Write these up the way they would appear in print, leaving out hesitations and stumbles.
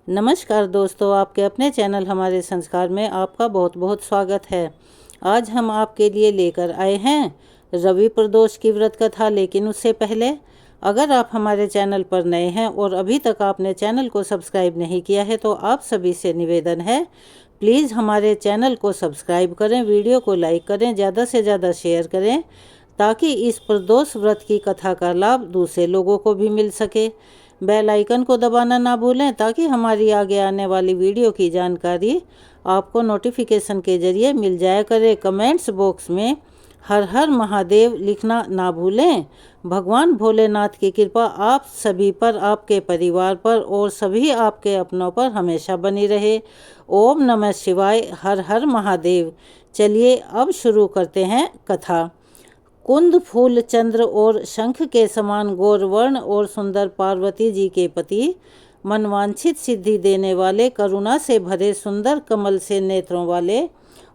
नमस्कार दोस्तों, आपके अपने चैनल हमारे संस्कार में आपका बहुत बहुत स्वागत है। आज हम आपके लिए लेकर आए हैं रवि प्रदोष की व्रत कथा। लेकिन उससे पहले अगर आप हमारे चैनल पर नए हैं और अभी तक आपने चैनल को सब्सक्राइब नहीं किया है तो आप सभी से निवेदन है, प्लीज़ हमारे चैनल को सब्सक्राइब करें, वीडियो को लाइक करें, ज़्यादा से ज़्यादा शेयर करें ताकि इस प्रदोष व्रत की कथा का लाभ दूसरे लोगों को भी मिल सके। बेल आइकन को दबाना ना भूलें ताकि हमारी आगे आने वाली वीडियो की जानकारी आपको नोटिफिकेशन के जरिए मिल जाया करे। कमेंट्स बॉक्स में हर हर महादेव लिखना ना भूलें। भगवान भोलेनाथ की कृपा आप सभी पर, आपके परिवार पर और सभी आपके अपनों पर हमेशा बनी रहे। ओम नमः शिवाय, हर हर महादेव। चलिए अब शुरू करते हैं कथा। कुंद फूल चंद्र और शंख के समान गौरवर्ण और सुंदर पार्वती जी के पति, मनवांछित सिद्धि देने वाले, करुणा से भरे सुंदर कमल से नेत्रों वाले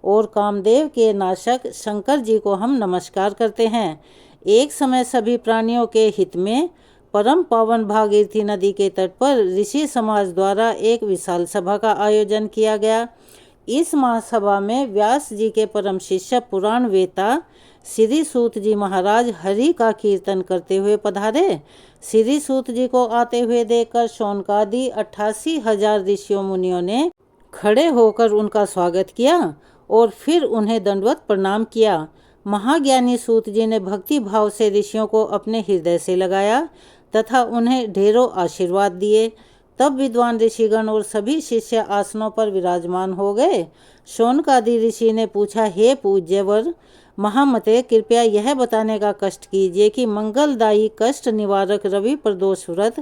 और कामदेव के नाशक शंकर जी को हम नमस्कार करते हैं। एक समय सभी प्राणियों के हित में परम पावन भागीरथी नदी के तट पर ऋषि समाज द्वारा एक विशाल सभा का आयोजन किया गया। इस महासभा में व्यास जी के परम शिष्य पुराण वेता श्री सूत जी महाराज हरि का कीर्तन करते हुए पधारे। श्री सूत जी को आते हुए देखकर शौनकादि 88,000 ऋषियों मुनियों ने खड़े होकर उनका स्वागत किया और फिर उन्हें दंडवत प्रणाम किया। महाज्ञानी सूत जी ने भक्ति भाव से ऋषियों को अपने हृदय से लगाया तथा उन्हें ढेरों आशीर्वाद दिए। तब विद्वान ऋषिगण और सभी शिष्य आसनों पर विराजमान हो गए। शौनकादि ऋषि ने पूछा, हे पूज्यवर महामते, कृपया यह बताने का कष्ट कीजिए कि मंगलदायी कष्ट निवारक रवि प्रदोष व्रत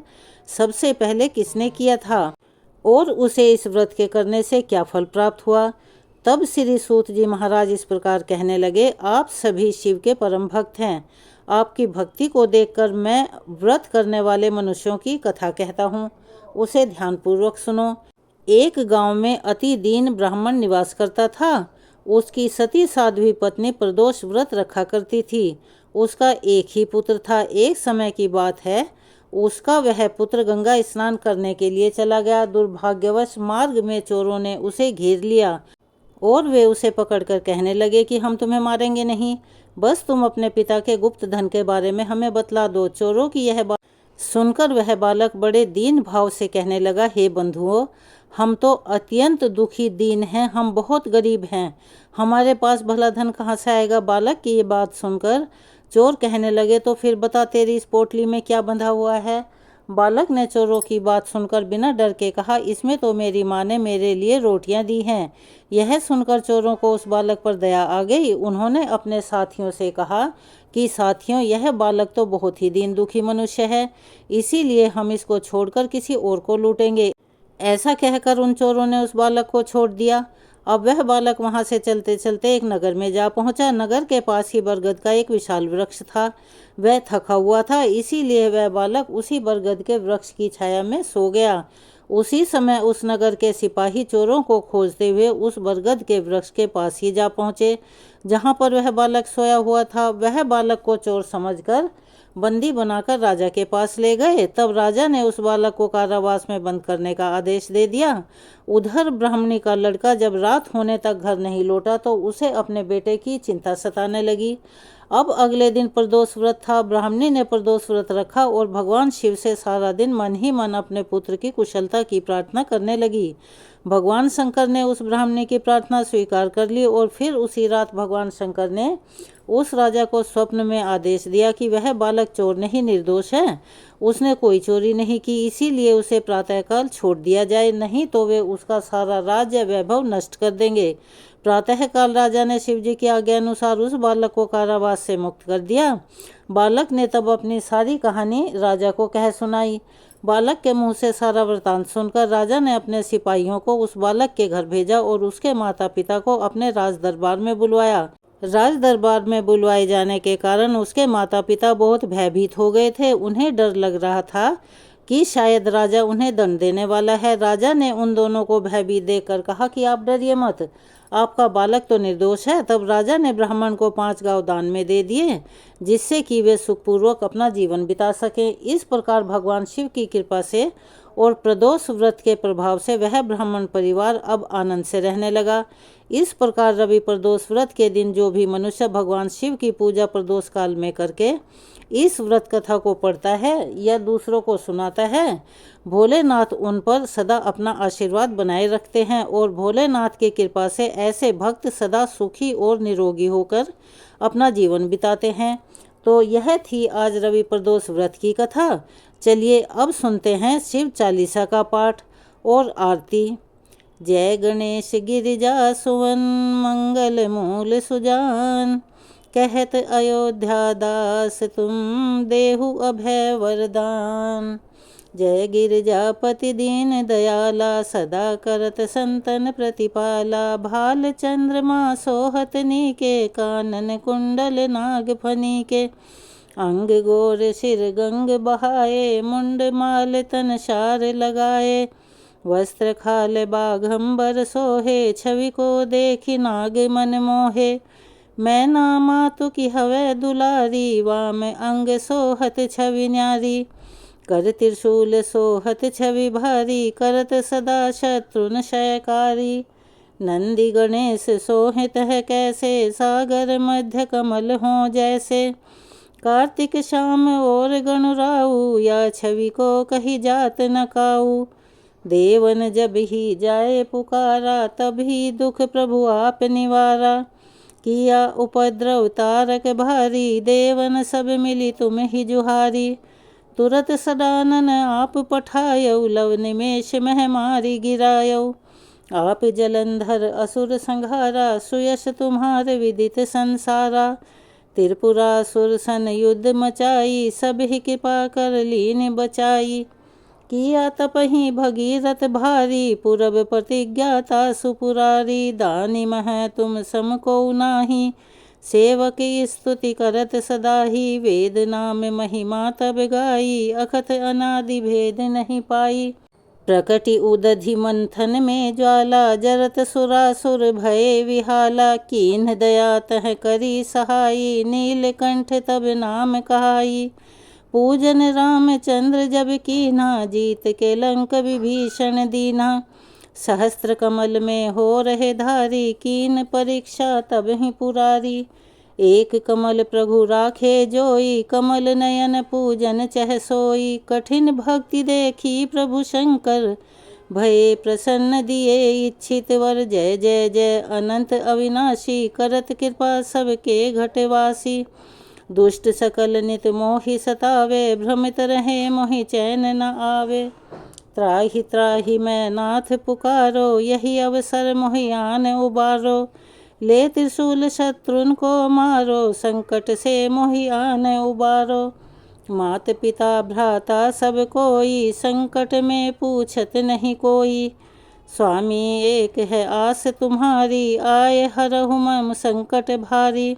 सबसे पहले किसने किया था और उसे इस व्रत के करने से क्या फल प्राप्त हुआ। तब श्री सूत जी महाराज इस प्रकार कहने लगे, आप सभी शिव के परम भक्त हैं। आपकी भक्ति को देखकर मैं व्रत करने वाले मनुष्यों की कथा कहता हूँ, उसे ध्यानपूर्वक सुनो। एक गांव में अति दीन ब्राह्मण निवास करता था। उसकी सती साध्वी पत्नी प्रदोष व्रत रखा करती थी। उसका एक ही पुत्र था। एक समय की बात है, उसका वह पुत्र गंगा स्नान करने के लिए चला गया। दुर्भाग्यवश मार्ग में चोरों ने उसे घेर लिया और वे उसे पकड़कर कहने लगे कि हम तुम्हें मारेंगे नहीं, बस तुम अपने पिता के गुप्त धन के बारे में हमें बतला दो। चोरों की यह बात सुनकर वह बालक बड़े दीन भाव से कहने लगा, हे बंधुओं, हम तो अत्यंत दुखी दीन हैं, हम बहुत गरीब हैं, हमारे पास भला धन कहाँ से आएगा। बालक की ये बात सुनकर चोर कहने लगे, तो फिर बता तेरी इस पोटली में क्या बंधा हुआ है। बालक ने चोरों की बात सुनकर बिना डर के कहा, इसमें तो मेरी माँ ने मेरे लिए रोटियां दी हैं। यह सुनकर चोरों को उस बालक पर दया आ गई। उन्होंने अपने साथियों से कहा कि साथियों, यह बालक तो बहुत ही दीन दुखी मनुष्य है, इसीलिए हम इसको छोड़कर किसी और को लूटेंगे। ऐसा कहकर उन चोरों ने उस बालक को छोड़ दिया। अब वह बालक वहां से चलते चलते एक नगर में जा पहुंचा। नगर के पास ही बरगद का एक विशाल वृक्ष था। वह थका हुआ था, इसीलिए वह बालक उसी बरगद के वृक्ष की छाया में सो गया। उसी समय उस नगर के सिपाही चोरों को खोजते हुए उस बरगद के वृक्ष के पास ही जा पहुंचे जहां पर वह बालक सोया हुआ था। वह बालक को चोर समझकर बंदी बनाकर राजा के पास ले गए। तब राजा ने उस बालक को कारावास में बंद करने का आदेश दे दिया। उधर ब्राह्मणी का लड़का जब रात होने तक घर नहीं लौटा तो उसे अपने बेटे की चिंता सताने लगी। अब अगले दिन प्रदोष व्रत था। ब्राह्मणी ने प्रदोष व्रत रखा और भगवान शिव से सारा दिन मन ही मन अपने पुत्र की कुशलता की प्रार्थना करने लगी। भगवान शंकर ने उस ब्राह्मणी की प्रार्थना स्वीकार कर ली और फिर उसी रात भगवान शंकर ने उस राजा को स्वप्न में आदेश दिया कि वह बालक चोर नहीं, निर्दोष है, उसने कोई चोरी नहीं की, इसीलिए उसे प्रातःकाल छोड़ दिया जाए, नहीं तो वे उसका सारा राज्य वैभव नष्ट कर देंगे। प्रातःकाल राजा ने शिव जी की आज्ञा अनुसार उस बालक को कारावास से मुक्त कर दिया। बालक ने तब अपनी सारी कहानी राजा को कह सुनाई। बालक के मुंह से सारा वृतांत सुनकर राजा ने अपने सिपाहियों को उस बालक के घर भेजा और उसके माता पिता को अपने राज दरबार में बुलवाया। राज दरबार में बुलवाए जाने के कारण उसके माता पिता बहुत भयभीत हो गए थे। उन्हें डर लग रहा था कि शायद राजा उन्हें दंड देने वाला है। राजा ने उन दोनों को भयभीत देखकर कहा कि आप डरिए मत, आपका बालक तो निर्दोष है। तब राजा ने ब्राह्मण को 5 गांव दान में दे दिए जिससे कि वे सुखपूर्वक अपना जीवन बिता सकें। इस प्रकार भगवान शिव की कृपा से और प्रदोष व्रत के प्रभाव से वह ब्राह्मण परिवार अब आनंद से रहने लगा। इस प्रकार रवि प्रदोष व्रत के दिन जो भी मनुष्य भगवान शिव की पूजा प्रदोष काल में करके इस व्रत कथा को पढ़ता है या दूसरों को सुनाता है, भोलेनाथ उन पर सदा अपना आशीर्वाद बनाए रखते हैं और भोलेनाथ की कृपा से ऐसे भक्त सदा सुखी और निरोगी होकर अपना जीवन बिताते हैं। तो यह थी आज रवि प्रदोष व्रत की कथा। चलिए अब सुनते हैं शिव चालीसा का पाठ और आरती। जय गणेश गिरिजा सुवन मंगल मूल सुजान, कहत अयोध्या दास तुम देहु अभय वरदान। जय गिरिजापति दीन दयाला, सदा करत संतन प्रतिपाला। भाल चंद्रमा सोहत नीके, कानन कुंडल नाग फनी के। अंग गोर सिर गंग बहाए, मुंड माल तन शार लगाए। वस्त्र खाल बाघंबर सोहे, छवि को देखी नाग मन मोहे। मैना मातु की हवै दुलारी, वाम अंग सोहत छवि न्यारी। कर त्रिशूल सोहत छवि भारी, करत सदा शत्रुन क्षयकारी। नंदी गणेश सोहित है कैसे, सागर मध्य कमल हो जैसे। कार्तिक शाम और गणराऊ, या छवि को कही जात न काऊ। देवन जब ही जाए पुकारा, तभी दुख प्रभु आप निवारा। किया उपद्रव तारक भारी, देवन सब मिली तुम ही जुहारी। तुरत सदानन आप पठायौ, लव निमेष मह मारी गिरायौ। आप जलंधर असुर संहारा, सुयश तुम्हारे विदित संसारा। त्रिपुरासुर सन युद्ध मचाई, सब ही कृपा कर लीन बचाई। किया तपहि भगीरथ भारी, पुरब प्रतिज्ञाता सुपुरारी। दानी मह तुम सम को नाही, सेवक स्तुति करत सदाही। वेद नाम महिमा तब गाई, अखत अनादि भेद नहीं पाई। प्रकटि उदधि मंथन में ज्वाला, जरत सुरासुर भये विहाला। कीन्ह दया तह करी सहाई, नीलकंठ तब नाम कहाई। पूजन रामचंद्र जब कीन्हा, जीत के लंक विभीषण दीन्हा। सहस्त्र कमल में हो रहे धारी, कीन परीक्षा तब ही पुरारी। एक कमल प्रभु राखे जोई, कमल नयन पूजन चह सोई। कठिन भक्ति देखी प्रभु शंकर, भये प्रसन्न दिए इच्छित वर। जय जय जय अनंत अविनाशी, करत कृपा सबके घटवासी। दुष्ट सकल नित मोहि सतावे, भ्रमित रहे मोहि चैन न आवे। त्राहि त्राहि मैं नाथ पुकारो, यही अवसर मोहि आन उबारो। ले त्रिशूल शत्रुन को मारो, संकट से मोहि आन उबारो। मात पिता भ्राता सब कोई, संकट में पूछत नहीं कोई। स्वामी एक है आस तुम्हारी, आए हरहु मम संकट भारी।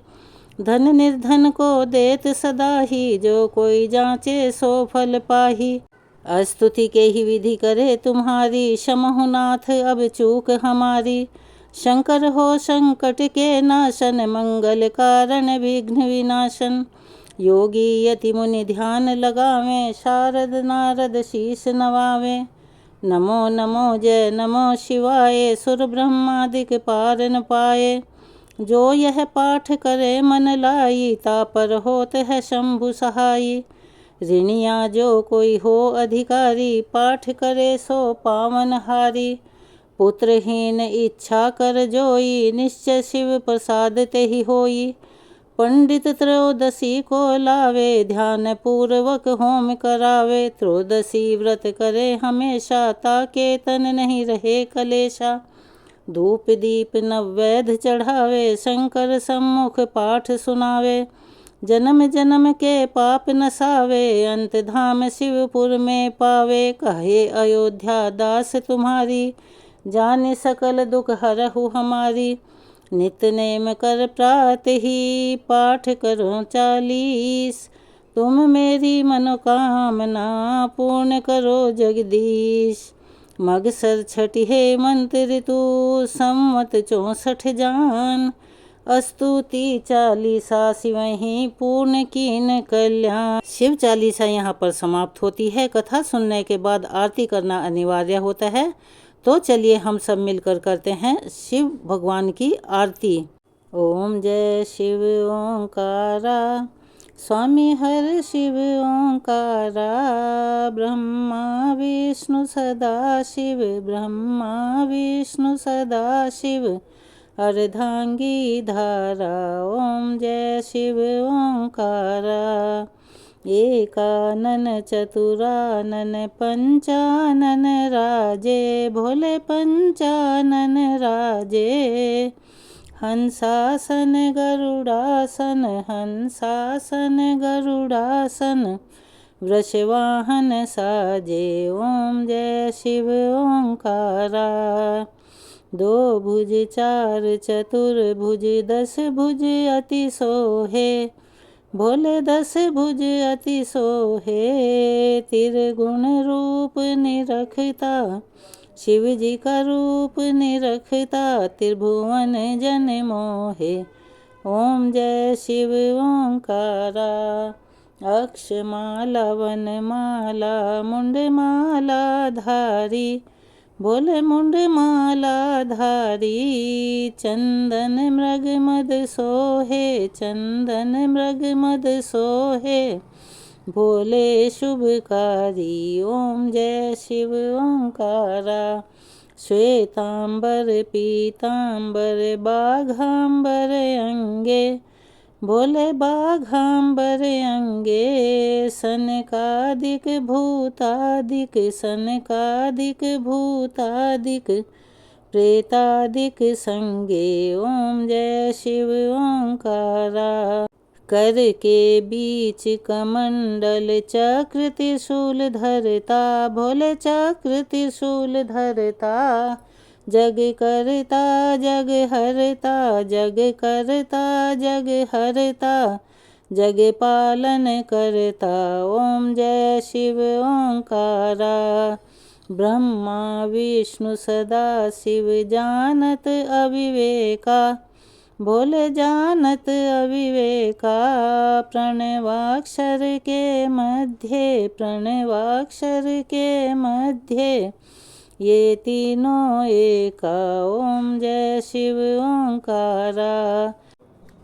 धन निर्धन को देत सदा ही, जो कोई जांचे सो फल पाही। स्तुति के ही विधि करे तुम्हारी, क्षमहु नाथ अब चूक हमारी। शंकर हो संकट के नाशन, मंगल कारण विघ्न विनाशन। योगी यति मुनि ध्यान लगावे, शारद नारद शीस नवावे। नमो नमो जय नमो शिवाय, सुर ब्रह्मादिक पार न पाए। जो यह पाठ करे मन लाई, तापर होत है शंभु सहाई। ऋणिया जो कोई हो अधिकारी, पाठ करे सो पावन हारी। पुत्रहीन इच्छा कर जोई, निश्चय शिव प्रसाद ते ही होई। पंडित त्रयोदशी को लावे, ध्यान पूर्वक होम करावे। त्रयोदशी व्रत करे हमेशा, ताके तन नहीं रहे कलेशा। धूप दीप नवैध चढ़ावे, शंकर सम्मुख पाठ सुनावे। जन्म जन्म के पाप नसावे, अंत धाम शिवपुर में पावे। कहे अयोध्या दास तुम्हारी, जाने सकल दुख हरहु हमारी। नित नेम कर प्रात ही, पाठ करो 40। तुम मेरी मनोकामना, पूर्ण करो जगदीश। मगसर छठी हेमंत ऋतु, संवत 64 जान। स्तुति चालीसा शिवहि पूर्ण कीन कल्याण। शिव चालीसा यहाँ पर समाप्त होती है। कथा सुनने के बाद आरती करना अनिवार्य होता है। तो चलिए हम सब मिलकर करते हैं शिव भगवान की आरती। ओम जय शिव ओंकारा, स्वामी हर शिव ओंकारा, ब्रह्मा विष्णु सदा शिव, ब्रह्मा विष्णु सदा शिव, अर्धांगी धारा। ओम जय शिव ओंकारा, एकानन चतुरानन पंचानन राजे, भोले पंचानन राजे। हंसासन गरुड़ासन, हंसासन गरुड़ासन, वृषवाहन साजे। ओम जय शिव ओंकारा, दो भुज चार चतुर्भुज, दस भुज अति सोहे, भोले दस भुज अति सोहे। त्रिगुण रूप निरखता, शिव जी का रूप निरखता, त्रिभुवन जन मोहे। ओम जय शिव ओंकारा, अक्षमाला वनमाला, मुंडमाला धारी, भोले मुंडमाला धारी। चंदन मृग मद सोहे, चंदन मृग मद सोहे, भोले शुभकारी। ओम जय शिव ओंकारा, श्वेतांबर पीतांबर, बाघांबर अंगे, भोले बाघांबर अंगे। सनकादिक भूतादिक, सनकादिक भूतादिक, प्रेतादिक संगे। ओम जय शिव ओंकारा, कर के बीच कमंडल, चक्र त्रिशूल धरता, भोले चक्र त्रिशूल धरता। जग करता जग हरता, जग करता जग हरता, जग पालन करता। ओम जय शिव ओंकारा, ब्रह्मा विष्णु सदा शिव, जानत अविवेका, भोले जानत अविवेका। प्रणवाक्षर के मध्य, प्रणवाक्षर के मध्य, ये तीनों एका। ओम जय शिव ओंकारा,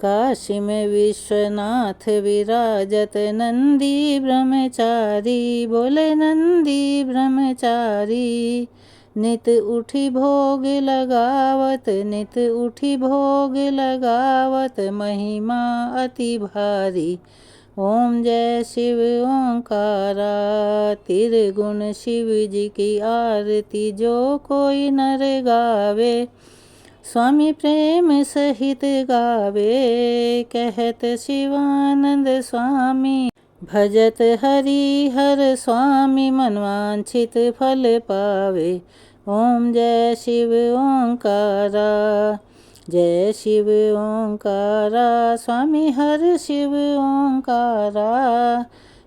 काशी में विश्वनाथ विराजत, नंदी ब्रह्मचारी, बोले नंदी ब्रह्मचारी। नित उठी भोग लगावत, नित उठी भोग लगावत, महिमा अति भारी। ओम जय शिव ओंकारा, त्रिगुण शिव जी की आरती जो कोई नर गावे, स्वामी प्रेम सहित गावे। कहत शिवानंद स्वामी, भजत हरि हर स्वामी, मनवांछित फल पावे। ओम जय शिव ओंकारा, जय शिव ओंकारा, स्वामी हर शिव ओंकारा।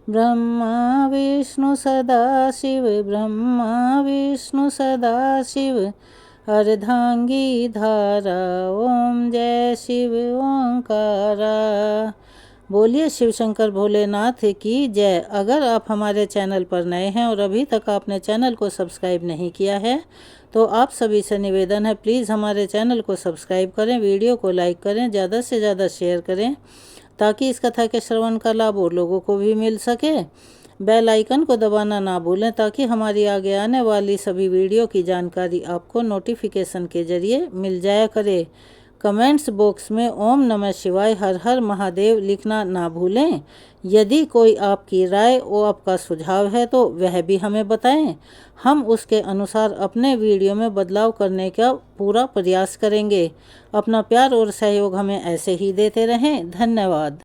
ब्रह्मा विष्णु सदा शिव, ब्रह्मा विष्णु सदा शिव, अर्धांगी धारा। ओम जय शिव ओंकारा। बोलिए शिव शंकर भोलेनाथ की जय। अगर आप हमारे चैनल पर नए हैं और अभी तक आपने चैनल को सब्सक्राइब नहीं किया है तो आप सभी से निवेदन है, प्लीज़ हमारे चैनल को सब्सक्राइब करें, वीडियो को लाइक करें, ज़्यादा से ज़्यादा शेयर करें ताकि इस कथा के श्रवण का लाभ और लोगों को भी मिल सके। बेल आइकन को दबाना ना भूलें ताकि हमारी आगे आने वाली सभी वीडियो की जानकारी आपको नोटिफिकेशन के जरिए मिल जाया करे। कमेंट्स बॉक्स में ओम नमः शिवाय हर हर महादेव लिखना ना भूलें। यदि कोई आपकी राय और आपका सुझाव है तो वह भी हमें बताएं, हम उसके अनुसार अपने वीडियो में बदलाव करने का पूरा प्रयास करेंगे। अपना प्यार और सहयोग हमें ऐसे ही देते रहें। धन्यवाद।